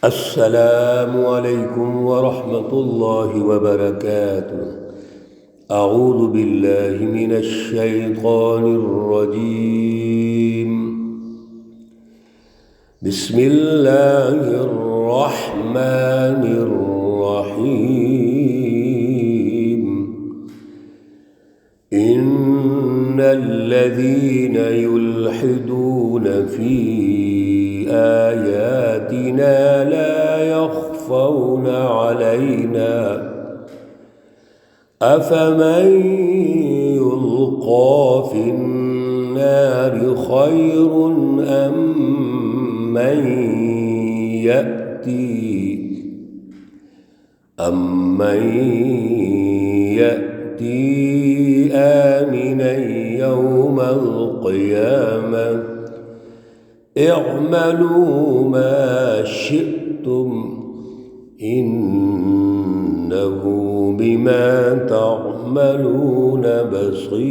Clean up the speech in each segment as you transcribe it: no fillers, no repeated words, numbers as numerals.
السلام علیکم ورحمۃ اللہ وبرکاتہ۔ اعوذ باللہ من الشیطان الرجیم، بسم اللہ الرحمن الرحیم۔ ان الذین یلحدون فی آیاتنا لا يخفون علينا أفمن يلقى في النار خير أم من يأتي آمنا يوم القيامة اعملوا ما شئتم إنه بما تعملون بصير۔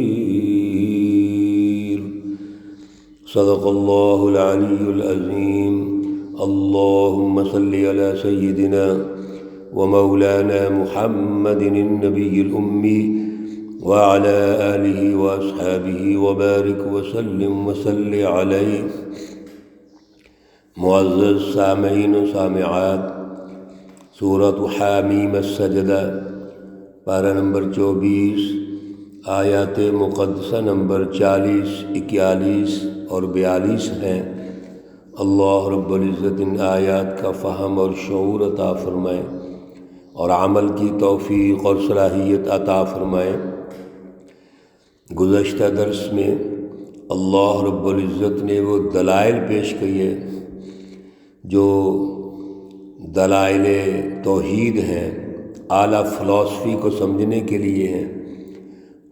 صدق اللہ العلی العظیم۔ اللہم صل علی سیدنا ومولانا محمد النبی الأمی وعلى آلہ واصحابہ وبارک وسلم وصل علیہ۔ معزز سامعین و سامعات، سورۃ حامیم السجدہ پارہ نمبر 24، آیات مقدسہ نمبر 40، 41 اور 42 ہیں۔ اللہ رب العزت ان آیات کا فہم اور شعور عطا فرمائے اور عمل کی توفیق اور صلاحیت عطا فرمائے۔ گزشتہ درس میں اللہ رب العزت نے وہ دلائل پیش کیے جو دلائل توحید ہیں، اعلیٰ فلسفی کو سمجھنے کے لیے ہیں،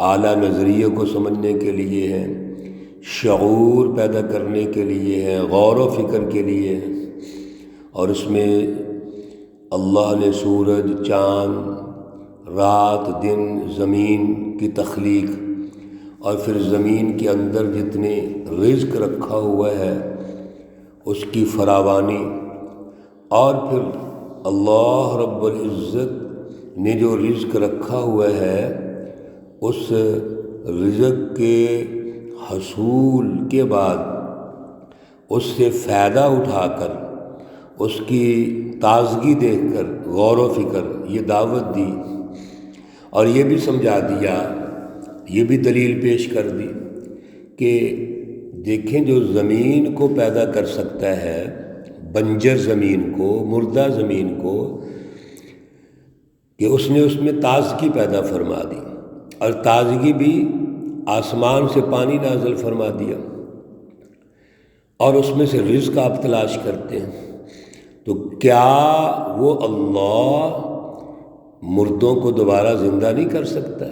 اعلیٰ نظریے کو سمجھنے کے لیے ہیں، شعور پیدا کرنے کے لیے ہیں، غور و فکر کے لیے ہیں۔ اور اس میں اللہ نے سورج، چاند، رات، دن، زمین کی تخلیق اور پھر زمین کے اندر جتنے رزق رکھا ہوا ہے اس کی فراوانی، اور پھر اللہ رب العزت نے جو رزق رکھا ہوا ہے اس رزق کے حصول کے بعد اس سے فائدہ اٹھا کر، اس کی تازگی دیکھ کر غور و فکر یہ دعوت دی، اور یہ بھی سمجھا دیا، یہ بھی دلیل پیش کر دی کہ دیکھیں جو زمین کو پیدا کر سکتا ہے، بنجر زمین کو، مردہ زمین کو، کہ اس نے اس میں تازگی پیدا فرما دی، اور تازگی بھی آسمان سے پانی نازل فرما دیا، اور اس میں سے رزق آپ تلاش کرتے ہیں۔ تو کیا وہ اللہ مردوں کو دوبارہ زندہ نہیں کر سکتا؟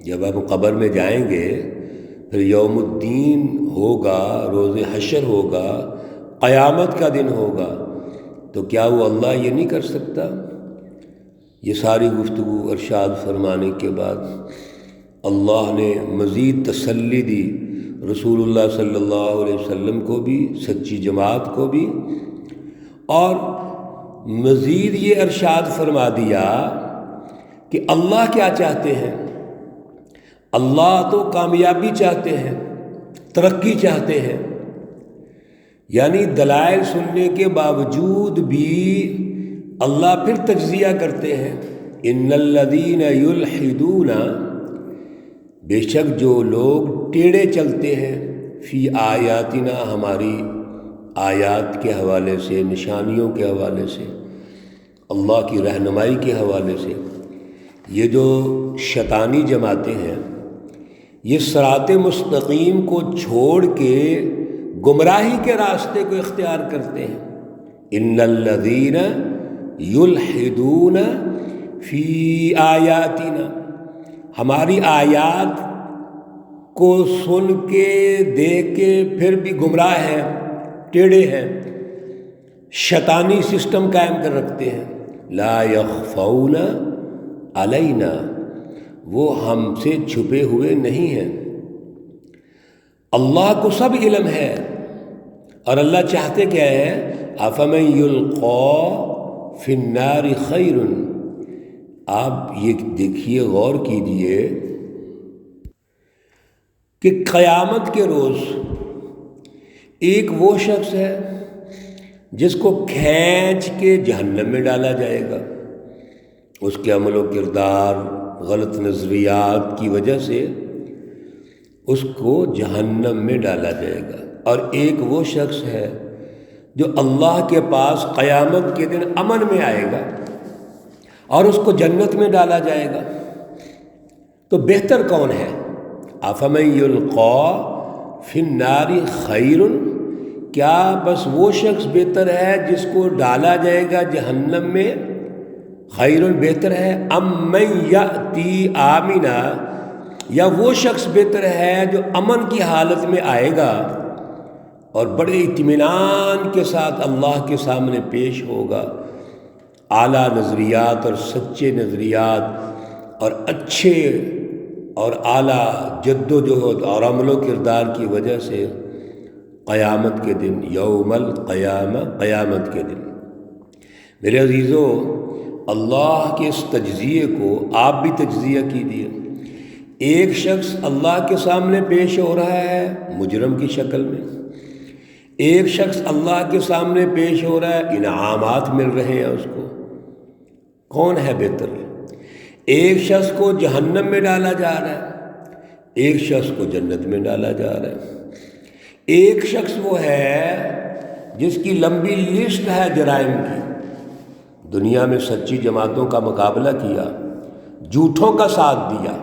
جب ہم قبر میں جائیں گے، پھر یوم الدین ہوگا، روز حشر ہوگا، قیامت کا دن ہوگا، تو کیا وہ اللہ یہ نہیں کر سکتا؟ یہ ساری گفتگو ارشاد فرمانے کے بعد اللہ نے مزید تسلی دی رسول اللہ صلی اللہ علیہ وسلم کو بھی، سچی جماعت کو بھی، اور مزید یہ ارشاد فرما دیا کہ اللہ کیا چاہتے ہیں۔ اللہ تو کامیابی چاہتے ہیں، ترقی چاہتے ہیں، یعنی دلائل سننے کے باوجود بھی اللہ پھر تجزیہ کرتے ہیں۔ ان الذین یلحدون، بے شک جو لوگ ٹیڑے چلتے ہیں، فی آیاتنا، ہماری آیات کے حوالے سے، نشانیوں کے حوالے سے، اللہ کی رہنمائی کے حوالے سے، یہ جو شیطانی جماعتیں ہیں یہ صراط مستقیم کو چھوڑ کے گمراہی کے راستے کو اختیار کرتے ہیں۔ ان الذین یلحدون فی آیاتنا، ہماری آیات کو سن کے، دیکھ کے پھر بھی گمراہ ہیں، ٹیڑے ہیں، شیطانی سسٹم قائم کر رکھتے ہیں۔ لا یخفون علینا، وہ ہم سے چھپے ہوئے نہیں ہیں۔ اللہ کو سب علم ہے، اور اللہ چاہتے کیا ہے؟ افمن یلقی فی النار خیر، آپ یہ دیکھیے، غور کیجئے کہ قیامت کے روز ایک وہ شخص ہے جس کو کھینچ کے جہنم میں ڈالا جائے گا، اس کے عمل و کردار، غلط نظریات کی وجہ سے اس کو جہنم میں ڈالا جائے گا، اور ایک وہ شخص ہے جو اللہ کے پاس قیامت کے دن امن میں آئے گا اور اس کو جنت میں ڈالا جائے گا۔ تو بہتر کون ہے؟ افمن یلقی فی النار خیر، کیا بس وہ شخص بہتر ہے جس کو ڈالا جائے گا جہنم میں؟ خیر بہتر ہے، ام من یأتی آمنا، یا وہ شخص بہتر ہے جو امن کی حالت میں آئے گا اور بڑے اطمینان کے ساتھ اللہ کے سامنے پیش ہوگا، اعلیٰ نظریات اور سچے نظریات اور اچھے اور اعلیٰ جد و جہد اور عمل و کردار کی وجہ سے قیامت کے دن، یوم القیامہ، قیامت کے دن۔ میرے عزیزو، اللہ کے اس تجزیے کو آپ بھی تجزیہ کیجیے۔ ایک شخص اللہ کے سامنے پیش ہو رہا ہے مجرم کی شکل میں، ایک شخص اللہ کے سامنے پیش ہو رہا ہے انعامات مل رہے ہیں اس کو۔ کون ہے بہتر؟ ایک شخص کو جہنم میں ڈالا جا رہا ہے، ایک شخص کو جنت میں ڈالا جا رہا ہے۔ ایک شخص وہ ہے جس کی لمبی لسٹ ہے جرائم کی، دنیا میں سچی جماعتوں کا مقابلہ کیا، جھوٹوں کا ساتھ دیا،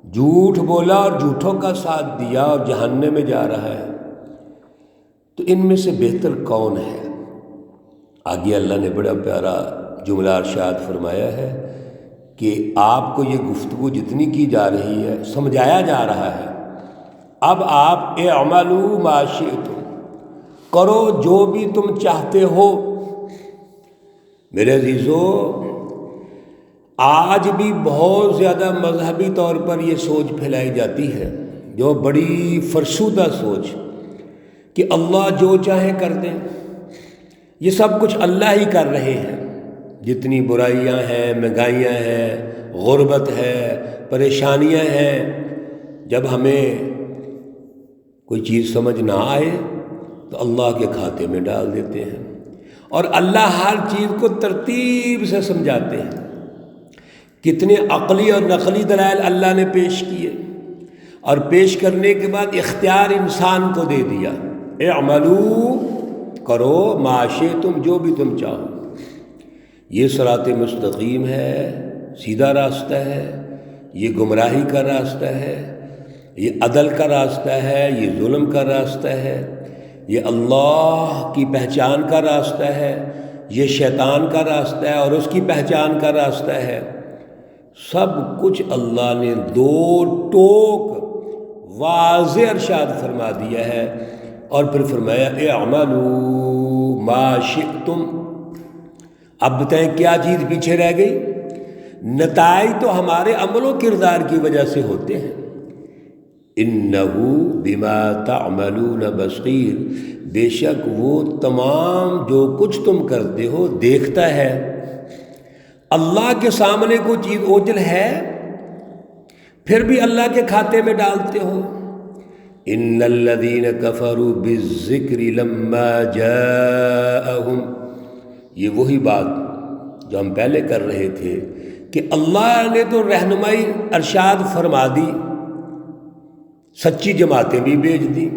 جھوٹ بولا اور جھوٹوں کا ساتھ دیا اور جہنم میں جا رہا ہے۔ تو ان میں سے بہتر کون ہے؟ آگے اللہ نے بڑا پیارا جملہ ارشاد فرمایا ہے کہ آپ کو یہ گفتگو جتنی کی جا رہی ہے، سمجھایا جا رہا ہے، اب آپ اعملوا ما شئتم، کرو جو بھی تم چاہتے ہو۔ میرے عزیزو، آج بھی بہت زیادہ مذہبی طور پر یہ سوچ پھیلائی جاتی ہے، جو بڑی فرسودہ سوچ کہ اللہ جو چاہے کر دیں، یہ سب کچھ اللہ ہی کر رہے ہیں۔ جتنی برائیاں ہیں، مہنگائیاں ہیں، غربت ہے، پریشانیاں ہیں، جب ہمیں کوئی چیز سمجھ نہ آئے تو اللہ کے کھاتے میں ڈال دیتے ہیں، اور اللہ ہر چیز کو ترتیب سے سمجھاتے ہیں۔ کتنے عقلی اور نقلی دلائل اللہ نے پیش کیے، اور پیش کرنے کے بعد اختیار انسان کو دے دیا، اعملوا، کرو ما شئتم، جو بھی تم چاہو۔ یہ صراط مستقیم ہے، سیدھا راستہ ہے، یہ گمراہی کا راستہ ہے، یہ عدل کا راستہ ہے، یہ ظلم کا راستہ ہے، یہ اللہ کی پہچان کا راستہ ہے، یہ شیطان کا راستہ ہے اور اس کی پہچان کا راستہ ہے۔ سب کچھ اللہ نے دو ٹوک واضح ارشاد فرما دیا ہے، اور پھر فرمایا اعملوا ما شئتم۔ اب بتائیں کیا چیز پیچھے رہ گئی؟ نتائج تو ہمارے عمل و کردار کی وجہ سے ہوتے ہیں۔ انہ بما تعملون بصیر، بے شک وہ تمام جو کچھ تم کرتے ہو دیکھتا ہے۔ اللہ کے سامنے کوئی چیز اوجھل ہے پھر بھی اللہ کے کھاتے میں ڈالتے ہو۔ ان الذین کفروا بالذکر لما جاءہم، یہ وہی بات جو ہم پہلے کر رہے تھے کہ اللہ نے تو رہنمائی ارشاد فرما دی، سچی جماعتیں بھی بھیج دی،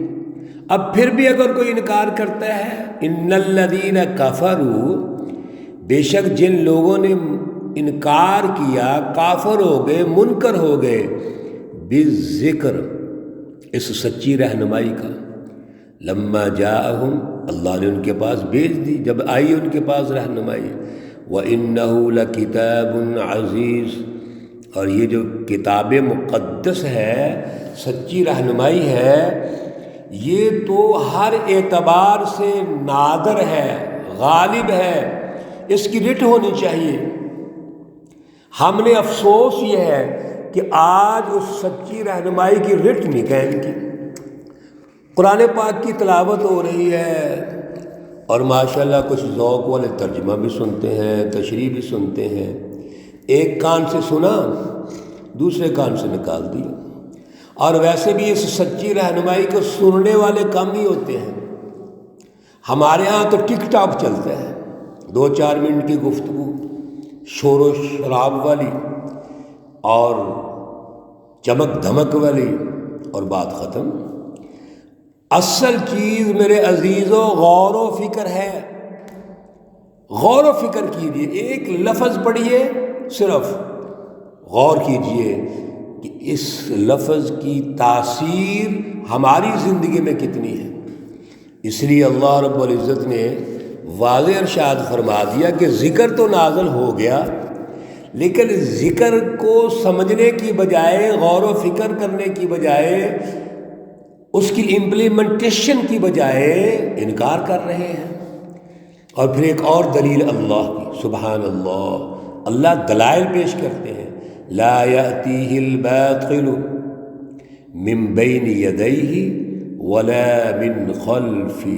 اب پھر بھی اگر کوئی انکار کرتا ہے، ان الذین کفروا، بے شک جن لوگوں نے انکار کیا، کافر ہو گئے، منکر ہو گئے، بالذکر، اس سچی رہنمائی کا، لما جاءہم، اللہ نے ان کے پاس بھیج دی جب آئی ان کے پاس رہنمائی، وَإِنَّهُ لَكِتَابٌ عَزِيزٌ، اور یہ جو کتاب مقدس ہے، سچی رہنمائی ہے، یہ تو ہر اعتبار سے نادر ہے، غالب ہے، اس کی رٹ ہونی چاہیے۔ ہم نے افسوس یہ ہے کہ آج اس سچی رہنمائی کی رٹ نہیں قائم کی۔ قرآن پاک کی تلاوت ہو رہی ہے، اور ماشاءاللہ کچھ ذوق والے ترجمہ بھی سنتے ہیں، تشریح بھی سنتے ہیں، ایک کان سے سنا دوسرے کان سے نکال دیا۔ اور ویسے بھی اس سچی رہنمائی کو سننے والے کم ہی ہوتے ہیں۔ ہمارے ہاں تو ٹک ٹاک چلتا ہے، 2-4 منٹ کی گفتگو شور و شراب والی اور چمک دھمک والی اور بات ختم۔ اصل چیز میرے عزیزوں غور و فکر ہے۔ غور و فکر کیجئے، ایک لفظ پڑھیے، صرف غور کیجئے کہ اس لفظ کی تاثیر ہماری زندگی میں کتنی ہے۔ اس لیے اللہ رب العزت نے واضح ارشاد فرما دیا کہ ذکر تو نازل ہو گیا، لیکن ذکر کو سمجھنے کی بجائے، غور و فکر کرنے کی بجائے، اس کی امپلیمنٹیشن کی بجائے انکار کر رہے ہیں۔ اور پھر ایک اور دلیل اللہ کی، سبحان اللہ، اللہ دلائل پیش کرتے ہیں، لا یأتیہ الباطل من بین یدیہ ولا من خلفہ،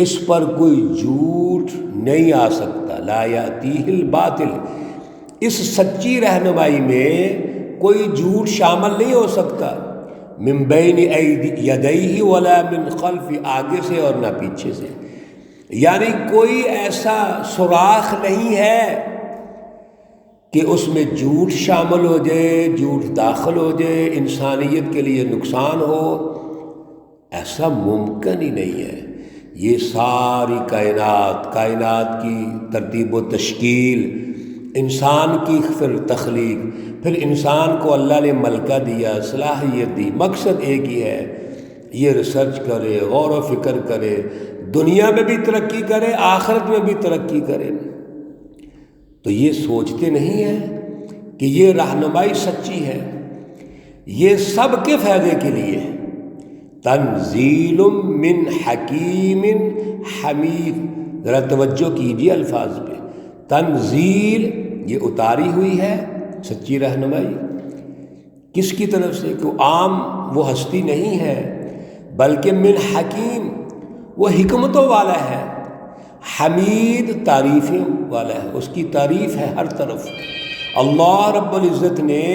اس پر کوئی جھوٹ نہیں آ سکتا۔ لا یأتیہ الباطل، اس سچی رہنمائی میں کوئی جھوٹ شامل نہیں ہو سکتا۔ من بین یدیہ ولا من خلفہ، آگے سے اور نہ پیچھے سے، یعنی کوئی ایسا سوراخ نہیں ہے کہ اس میں جھوٹ شامل ہو جائے، جھوٹ داخل ہو جائے، انسانیت کے لیے نقصان ہو، ایسا ممکن ہی نہیں ہے۔ یہ ساری کائنات کی ترتیب و تشکیل، انسان کی پھر تخلیق، پھر انسان کو اللہ نے ملکہ دیا، صلاحیت دی، مقصد ایک ہی ہے، یہ ریسرچ کرے، غور و فکر کرے، دنیا میں بھی ترقی کرے، آخرت میں بھی ترقی کرے۔ تو یہ سوچتے نہیں ہیں کہ یہ رہنمائی سچی ہے، یہ سب کے فائدے کے لیے ہے۔ تنزیل من حکیم حمید، ذرا توجہ کیجیے الفاظ پہ، تنزیل یہ اتاری ہوئی ہے سچی رہنمائی، کس کی طرف سے؟ کہ عام وہ ہستی نہیں ہے، بلکہ من حکیم، وہ حکمتوں والا ہے، حمید تعریفیں والا ہے، اس کی تعریف ہے ہر طرف۔ اللہ رب العزت نے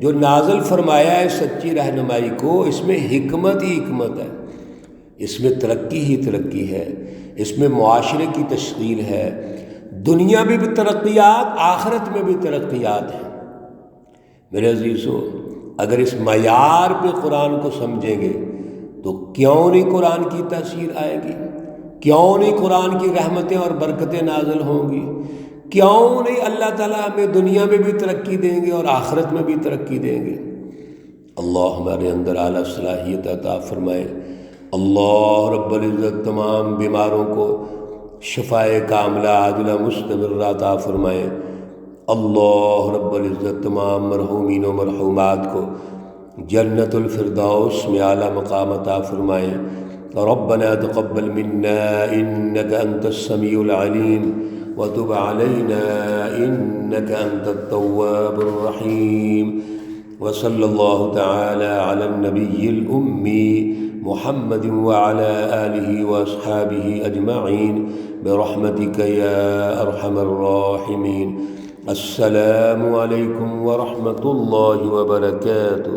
جو نازل فرمایا ہے سچی رہنمائی کو، اس میں حکمت ہی حکمت ہے، اس میں ترقی ہی ترقی ہے، اس میں معاشرے کی تشکیل ہے، دنیا میں بھی ترقیات، آخرت میں بھی ترقیات ہیں۔ میرے عزیزو، اگر اس معیار پہ قرآن کو سمجھیں گے تو کیوں نہیں قرآن کی تاثیر آئے گی، کیوں نہیں قرآن کی رحمتیں اور برکتیں نازل ہوں گی، کیوں نہیں اللہ تعالیٰ ہمیں دنیا میں بھی ترقی دیں گے اور آخرت میں بھی ترقی دیں گے۔ اللہ ہمارے اندر اعلیٰ صلاحیت عطا فرمائے۔ اللہ رب العزت تمام بیماروں کو شفائے کاملہ عاجلہ مستمرہ عطا فرمائے۔ اللہ رب العزت تمام مرحومین و مرحومات کو جنت الفردوس میں اعلیٰ مقام عطا فرمائے۔ ربنا تقبل منا انك انت السميع العليم وتب علينا انك انت التواب الرحيم، وصلى الله تعالى على النبي الأمي محمد وعلى آله وأصحابه أجمعين برحمتك يا أرحم الراحمين۔ السلام علیکم ورحمۃ اللہ وبرکاتہ۔